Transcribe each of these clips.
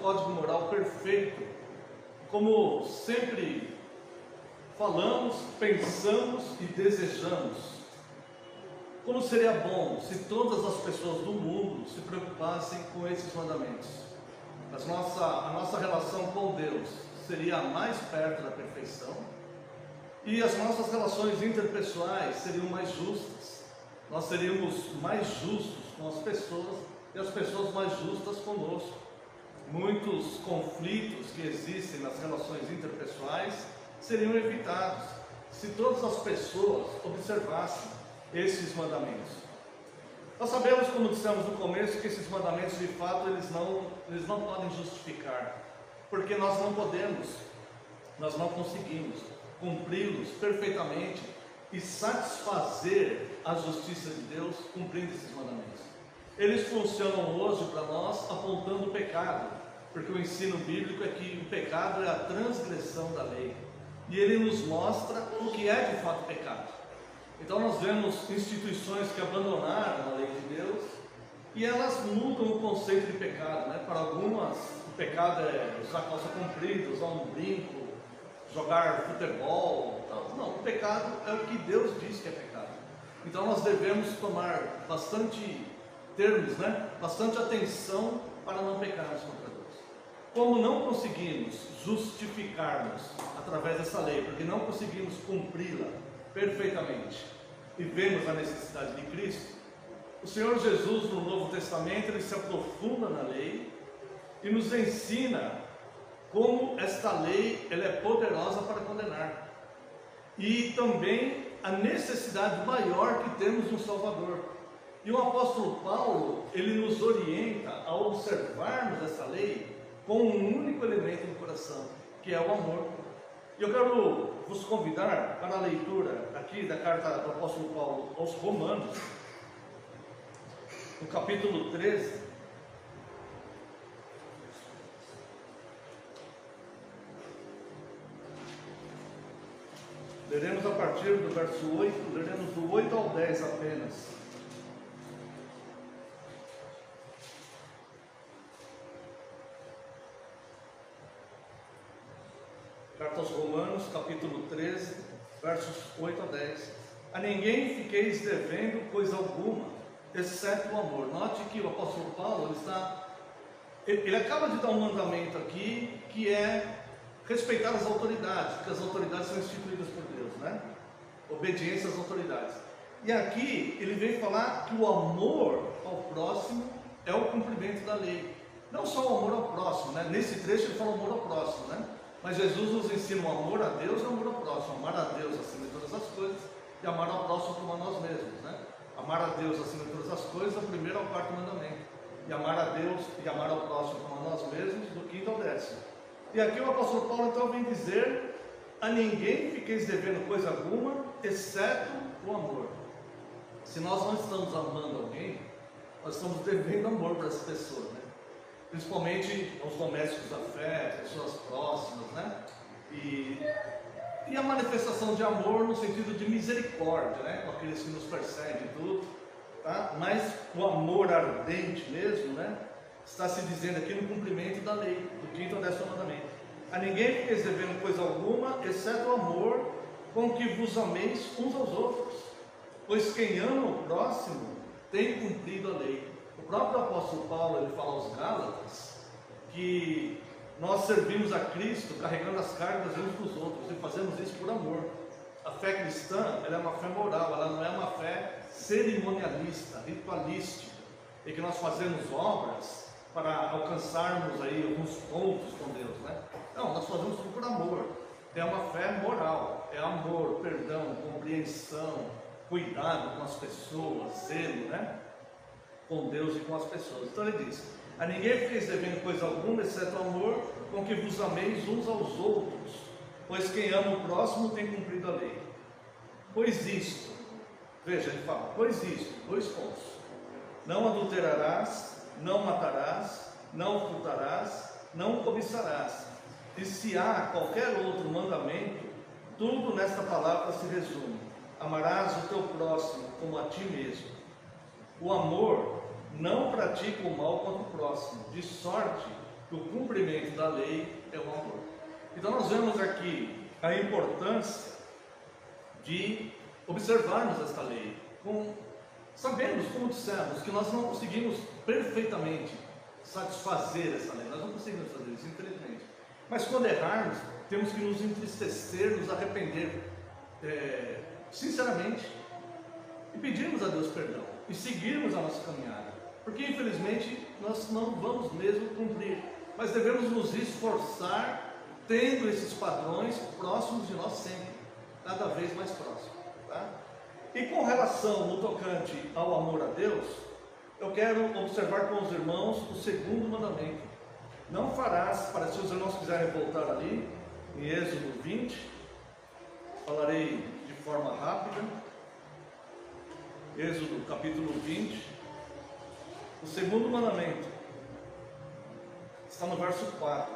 código moral perfeito, como sempre falamos, pensamos e desejamos. Como seria bom se todas as pessoas do mundo se preocupassem com esses mandamentos. A nossa relação com Deus seria mais perto da perfeição e as nossas relações interpessoais seriam mais justas. Nós seríamos mais justos com as pessoas e as pessoas mais justas conosco. Muitos conflitos que existem nas relações interpessoais seriam evitados se todas as pessoas observassem esses mandamentos. Nós sabemos, como dissemos no começo, que esses mandamentos de fato eles não podem justificar, porque nós não podemos, nós não conseguimos cumpri-los perfeitamente e satisfazer a justiça de Deus cumprindo esses mandamentos. Eles funcionam hoje para nós apontando o pecado, porque o ensino bíblico é que o pecado é a transgressão da lei, e ele nos mostra o que é de fato pecado. Então nós vemos instituições que abandonaram a lei de Deus e elas mudam o conceito de pecado, né? Para algumas o pecado é usar calça comprida, usar um brinco, jogar futebol, tal. Não, o pecado é o que Deus diz que é pecado. Então nós devemos tomar bastante termos, né? Bastante atenção para não pecarmos contra Deus. Como não conseguimos justificar-nos através dessa lei, porque não conseguimos cumpri-la perfeitamente e vemos a necessidade de Cristo, o Senhor Jesus no Novo Testamento ele se aprofunda na lei e nos ensina como esta lei ela é poderosa para condenar e também a necessidade maior que temos de um Salvador. E o apóstolo Paulo ele nos orienta a observarmos essa lei com um único elemento no coração, que é o amor. E eu quero vos convidar para a leitura aqui da carta do apóstolo Paulo aos Romanos, no capítulo 13. Leremos a partir do verso 8, leremos do 8 ao 10 apenas. Carta aos Romanos, capítulo 13, versos 8 a 10. A ninguém fiqueis devendo coisa alguma, exceto o amor. Note que o apóstolo Paulo ele acaba de dar um mandamento aqui, que é respeitar as autoridades, porque as autoridades são instituídas por Deus, né? Obediência às autoridades. E aqui ele vem falar que o amor ao próximo é o cumprimento da lei. Não só o amor ao próximo, né? Nesse trecho ele fala amor ao próximo, né? Mas Jesus nos ensina o amor a Deus e o amor ao próximo. Amar a Deus acima de todas as coisas e amar ao próximo como a nós mesmos, né? Amar a Deus acima de todas as coisas é o primeiro ao quarto mandamento. E amar a Deus e amar ao próximo como a nós mesmos do quinto ao décimo. E aqui o apóstolo Paulo então vem dizer: a ninguém fiqueis devendo coisa alguma, exceto o amor. Se nós não estamos amando alguém, nós estamos devendo amor para essa pessoa, né? Principalmente aos domésticos da fé, pessoas próximas, né? E a manifestação de amor no sentido de misericórdia, né? Com aqueles que nos perseguem e tudo, tá? Mas o amor ardente mesmo, né? Está se dizendo aqui no cumprimento da lei, do quinto ao décimo mandamento. A ninguém fiqueis devendo coisa alguma, exceto o amor com que vos ameis uns aos outros, pois quem ama o próximo tem cumprido a lei. O próprio apóstolo Paulo ele fala aos Gálatas que nós servimos a Cristo carregando as cargas uns dos outros e fazemos isso por amor. A fé cristã ela é uma fé moral, ela não é uma fé cerimonialista, ritualística, em que nós fazemos obras para alcançarmos aí alguns pontos com Deus, né? Não, nós fazemos tudo por amor. É uma fé moral, é amor, perdão, compreensão, cuidado com as pessoas, zelo, né? Com Deus e com as pessoas. Então ele diz: a ninguém fiqueis devendo coisa alguma, exceto o amor com que vos ameis uns aos outros, pois quem ama o próximo tem cumprido a lei. Pois isto, veja, ele fala, pois isto, dois pontos: não adulterarás, não matarás, não furtarás, não cobiçarás. E se há qualquer outro mandamento, tudo nesta palavra se resume: amarás o teu próximo como a ti mesmo. O amor não pratica o mal contra o próximo, de sorte que o cumprimento da lei é o amor. Então nós vemos aqui a importância de observarmos esta lei. Sabemos, como dissemos, que nós não conseguimos perfeitamente satisfazer essa lei, nós não conseguimos fazer isso, infelizmente. Mas quando errarmos, temos que nos entristecer, nos arrepender sinceramente e pedirmos a Deus perdão e seguirmos a nossa caminhada, porque infelizmente nós não vamos mesmo cumprir, mas devemos nos esforçar tendo esses padrões próximos de nós sempre, cada vez mais próximos, tá? E com relação no tocante ao amor a Deus, eu quero observar com os irmãos o segundo mandamento. Não farás, para se os irmãos quiserem voltar ali, em Êxodo 20, falarei de forma rápida. Êxodo capítulo 20, o segundo mandamento, está no verso 4.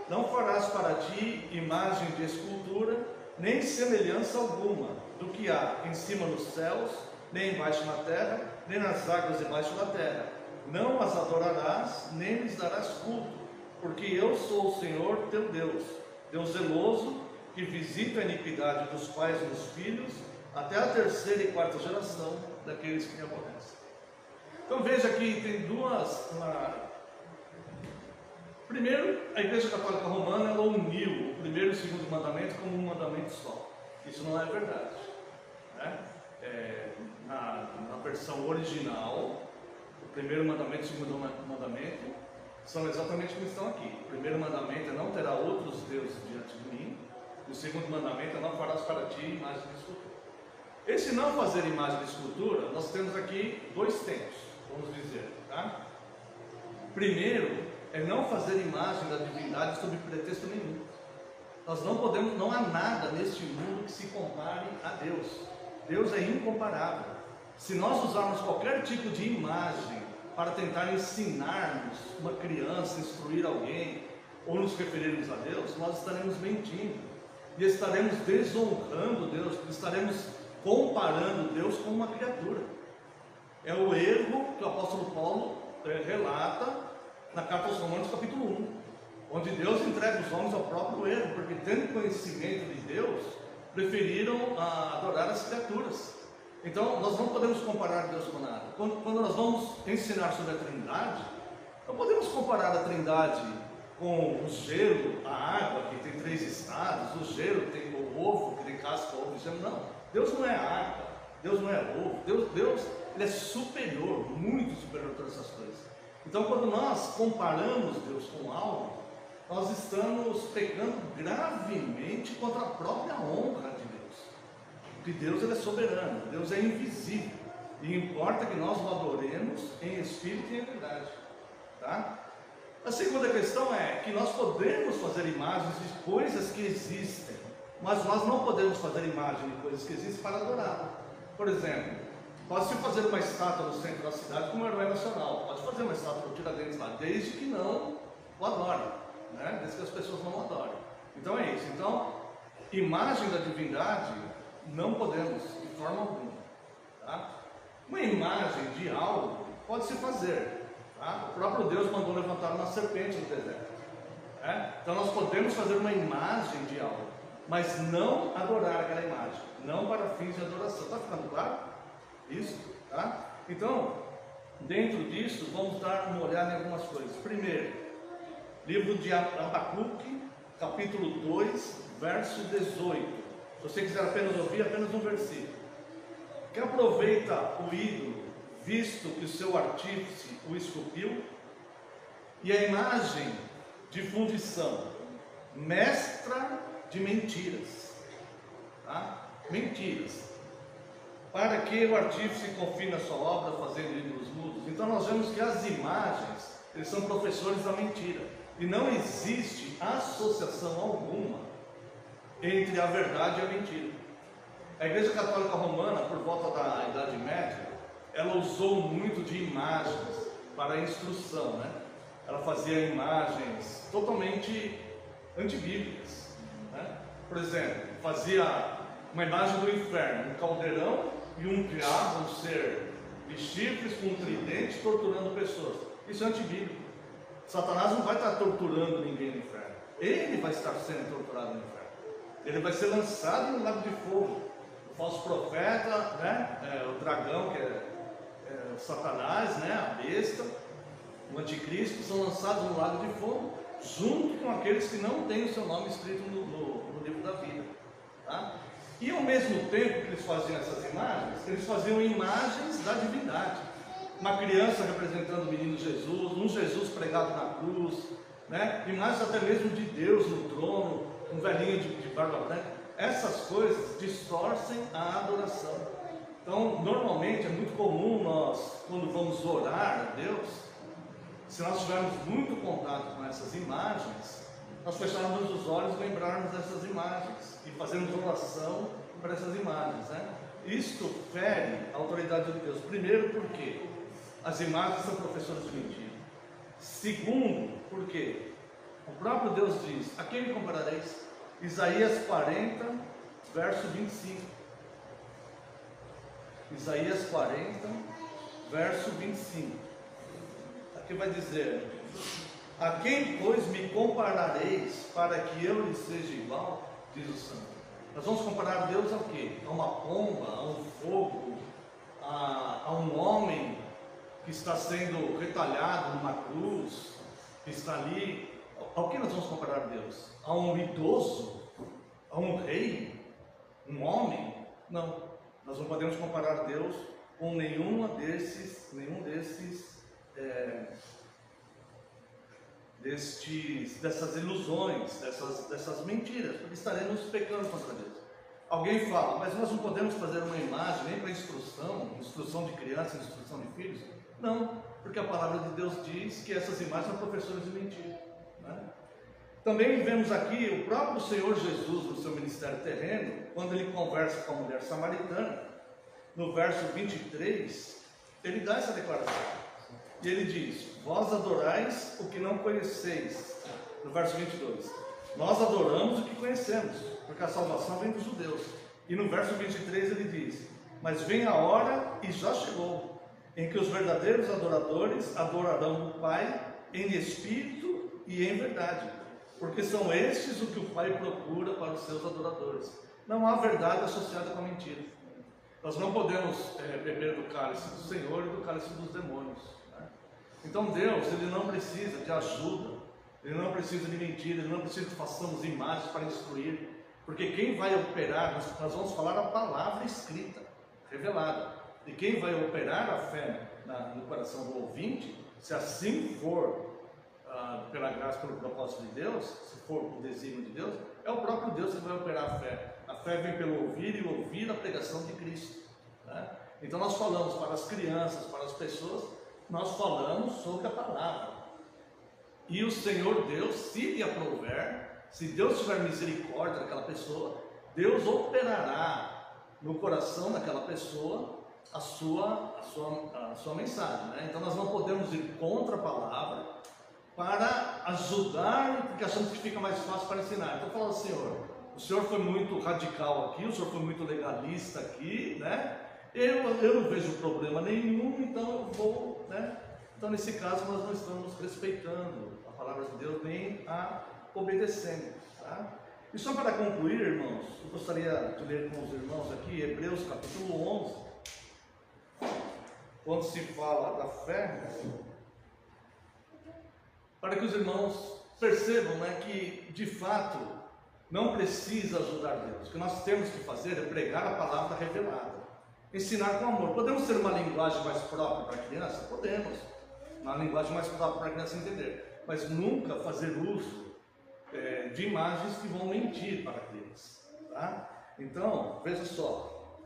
Não farás para ti imagem de escultura, nem semelhança alguma do que há em cima nos céus, nem embaixo na terra, nem nas águas debaixo da terra. Não as adorarás, nem lhes darás culto, porque eu sou o Senhor teu Deus, Deus zeloso, que visita a iniquidade dos pais e dos filhos, até a terceira e quarta geração daqueles que me aborrecem. Então veja que tem duas... Primeiro, a Igreja Católica Romana, ela uniu o primeiro e o segundo mandamento como um mandamento só. Isso não é verdade, né? Na versão original, o primeiro mandamento e o segundo mandamento são exatamente como estão aqui. O primeiro mandamento é: não terá outros deuses diante de mim. E o segundo mandamento é: não farás para ti imagem de escultura. Esse não fazer imagem de escultura, nós temos aqui dois tempos, vamos dizer, tá? Primeiro, é não fazer imagem da divindade sob pretexto nenhum. Nós não podemos, não há nada neste mundo que se compare a Deus. Deus é incomparável. Se nós usarmos qualquer tipo de imagem para tentar ensinarmos uma criança, instruir alguém, ou nos referirmos a Deus, nós estaremos mentindo e estaremos desonrando Deus, estaremos comparando Deus com uma criatura. É o erro que o apóstolo Paulo relata na carta aos Romanos capítulo 1, onde Deus entrega os homens ao próprio erro, porque tendo conhecimento de Deus, preferiram adorar as criaturas. Então nós não podemos comparar Deus com nada. Quando nós vamos ensinar sobre a Trindade, não podemos comparar a Trindade com o gelo, a água, que tem 3 estados, o gelo tem o ovo, que tem casca, ovo e gelo. Não, Deus não é água, Deus não é ovo, Deus ele é superior, muito superior a todas essas coisas. Então, quando nós comparamos Deus com algo, nós estamos pecando gravemente contra a própria honra de Deus. Porque Deus ele é soberano, Deus é invisível, e importa que nós o adoremos em espírito e em verdade, tá? A segunda questão é que nós podemos fazer imagens de coisas que existem, mas nós não podemos fazer imagem de coisas que existem para adorá-la. Por exemplo, pode-se fazer uma estátua no centro da cidade como herói nacional, pode fazer uma estátua do Tiradentes lá, desde que não o adore, né? Desde que as pessoas não o adorem. Então é isso. Então, imagem da divindade não podemos de forma alguma, tá? Uma imagem de algo pode-se fazer, tá? O próprio Deus mandou levantar uma serpente no deserto, né? Então nós podemos fazer uma imagem de algo, mas não adorar aquela imagem, não para fins de adoração. Está ficando claro? Isso, tá? Então, dentro disso, vamos dar uma olhada em algumas coisas. Primeiro, livro de Abacuque, capítulo 2, verso 18. Se você quiser apenas ouvir, apenas um versículo. Que aproveita o ídolo, visto que o seu artífice o esculpiu, e a imagem de fundição, mestra de mentiras, tá? Mentiras. Para que o artífice confie na sua obra fazendo ídolos mudos? Então nós vemos que as imagens, eles são professores da mentira, e não existe associação alguma entre a verdade e a mentira. A Igreja Católica Romana, por volta da Idade Média, ela usou muito de imagens para a instrução, né? Ela fazia imagens totalmente antibíblicas, né? Por exemplo, fazia uma imagem do inferno, um caldeirão e um diabo, um ser de chifres com um tridente torturando pessoas. Isso é antibíblico. Satanás não vai estar torturando ninguém no inferno. Ele vai estar sendo torturado no inferno. Ele vai ser lançado no lago de fogo. O falso profeta, né? O dragão, que é Satanás, né? A besta, o anticristo, são lançados no lago de fogo, junto com aqueles que não têm o seu nome escrito no livro da vida. Tá? E ao mesmo tempo que eles faziam essas imagens, eles faziam imagens da divindade. Uma criança representando o menino Jesus, um Jesus pregado na cruz, né? Imagens até mesmo de Deus no trono, um velhinho de barba branca. Essas coisas distorcem a adoração. Então, normalmente é muito comum nós, quando vamos orar a Deus, se nós tivermos muito contato com essas imagens, nós fecharmos os olhos e lembrarmos dessas imagens e fazermos oração para essas imagens, né? Isto fere a autoridade de Deus. Primeiro, porque as imagens são professoras de mentira. Segundo, porque o próprio Deus diz: a quem me comparareis? Isaías 40, verso 25. Isaías 40, verso 25. Aqui vai dizer: a quem, pois, me comparareis para que eu lhe seja igual? Diz o Santo. Nós vamos comparar Deus ao quê? A uma pomba, a um fogo, a um homem que está sendo retalhado numa cruz, que está ali. Ao que nós vamos comparar Deus? A um idoso? A um rei? Um homem? Não. Nós não podemos comparar Deus com dessas ilusões, dessas mentiras, porque estaremos pecando contra Deus. Alguém fala: mas nós não podemos fazer uma imagem nem para instrução de crianças, instrução de filhos? Não, porque a palavra de Deus diz que essas imagens são professores de mentira, né? Também vemos aqui o próprio Senhor Jesus no seu ministério terreno, quando ele conversa com a mulher samaritana, no verso 23, ele dá essa declaração. E ele diz: vós adorais o que não conheceis. No verso 22, nós adoramos o que conhecemos, porque a salvação vem dos judeus. E no verso 23 ele diz: mas vem a hora, e já chegou, em que os verdadeiros adoradores adorarão o Pai em espírito e em verdade, porque são estes o que o Pai procura para os seus adoradores. Não há verdade associada com a mentira. Nós não podemos beber do cálice do Senhor e do cálice dos demônios, né? Então Deus, Ele não precisa de ajuda, Ele não precisa de mentira, Ele não precisa que façamos imagens para instruir, porque quem vai operar, nós vamos falar a palavra escrita, revelada, e quem vai operar a fé no coração do ouvinte, se assim for pela graça, pelo propósito de Deus, se for o desígnio de Deus, é o próprio Deus que vai operar a fé. A fé vem pelo ouvir e ouvir a pregação de Cristo, né? Então nós falamos para as crianças, para as pessoas, nós falamos sobre a palavra. E o Senhor Deus, se lhe aprouver, se Deus tiver misericórdia daquela pessoa, Deus operará no coração daquela pessoa a sua mensagem, né? Então nós não podemos ir contra a palavra para ajudar, porque achamos que fica mais fácil para ensinar. Então falando: Senhor, o Senhor foi muito radical aqui, o Senhor foi muito legalista aqui, né? Eu não vejo problema nenhum, então eu vou, né? Então nesse caso nós não estamos respeitando a palavra de Deus, nem a obedecendo, tá? E só para concluir, irmãos, eu gostaria de ler com os irmãos aqui Hebreus capítulo 11, quando se fala da fé, para que os irmãos percebam, né, que de fato não precisa ajudar Deus. O que nós temos que fazer é pregar a palavra revelada, ensinar com amor. Podemos ter uma linguagem mais própria para a criança? Podemos, uma linguagem mais própria para a criança entender, mas nunca fazer uso de imagens que vão mentir para a criança, tá? Então, veja só,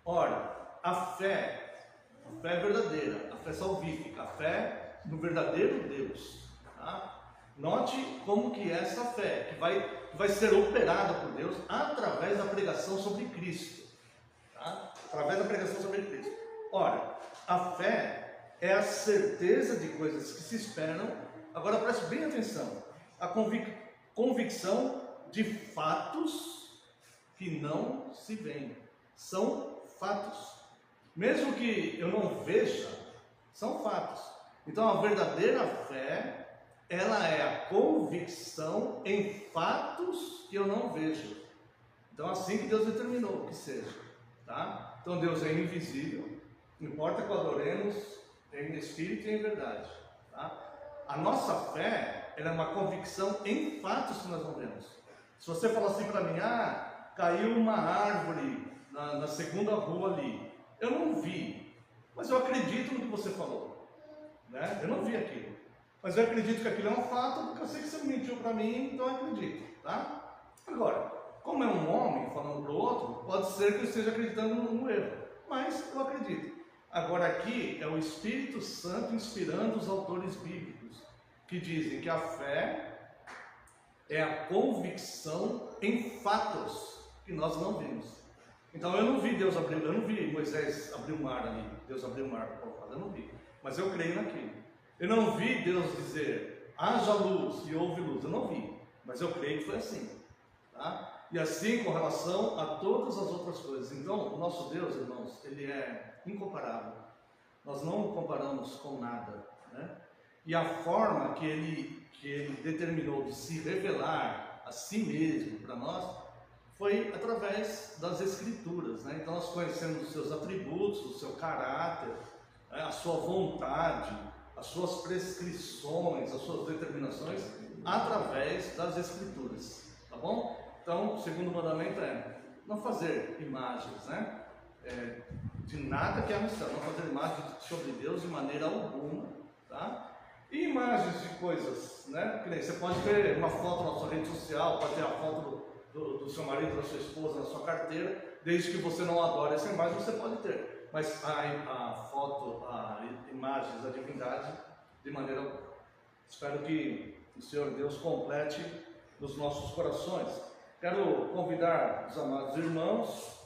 ora, a fé é verdadeira, a fé salvífica, a fé no verdadeiro Deus, tá? Note como que é essa fé, que vai ser operada por Deus através da pregação sobre Cristo, tá? Através da pregação sobre Cristo. Ora, a fé é a certeza de coisas que se esperam. Agora preste bem atenção: a convicção de fatos que não se veem. São fatos. Mesmo que eu não veja, são fatos. Então a verdadeira fé ela é a convicção em fatos que eu não vejo. Então, assim que Deus determinou que seja, tá? Então, Deus é invisível, importa que o adoremos em espírito e em verdade, tá? A nossa fé, ela é uma convicção em fatos que nós não vemos. Se você falar assim para mim, caiu uma árvore na segunda rua ali, eu não vi, mas eu acredito no que você falou, né? Eu não vi aquilo, mas eu acredito que aquilo é um fato, porque eu sei que você mentiu para mim, então eu acredito, tá? Agora, como é um homem falando para o outro, pode ser que eu esteja acreditando no erro, mas eu acredito. Agora aqui é o Espírito Santo inspirando os autores bíblicos, que dizem que a fé é a convicção em fatos que nós não vimos. Então eu não vi Deus abrir, eu não vi Moisés abrir o mar ali, Deus abriu o mar para o povo, eu não vi, mas eu creio naquilo. Eu não vi Deus dizer, haja luz e houve luz, eu não vi, mas eu creio que foi assim, tá? E assim com relação a todas as outras coisas. Então o nosso Deus, irmãos, ele é incomparável, nós não o comparamos com nada, né? E a forma que ele determinou de se revelar a si mesmo para nós foi através das Escrituras, né? Então nós conhecemos os seus atributos, o seu caráter, né? A sua vontade, as suas prescrições, as suas determinações, através das Escrituras, tá bom? Então o segundo mandamento é não fazer imagens, né? De nada que é mostrar, não fazer imagens sobre Deus de maneira alguma, tá? E imagens de coisas, né? Que nem você pode ter uma foto na sua rede social, pode ter a foto do seu marido, da sua esposa na sua carteira, desde que você não adore essa imagem, você pode ter. Mas a foto, a imagens, a divindade, de maneira alguma. Espero que o Senhor Deus complete nos nossos corações. Quero convidar os amados irmãos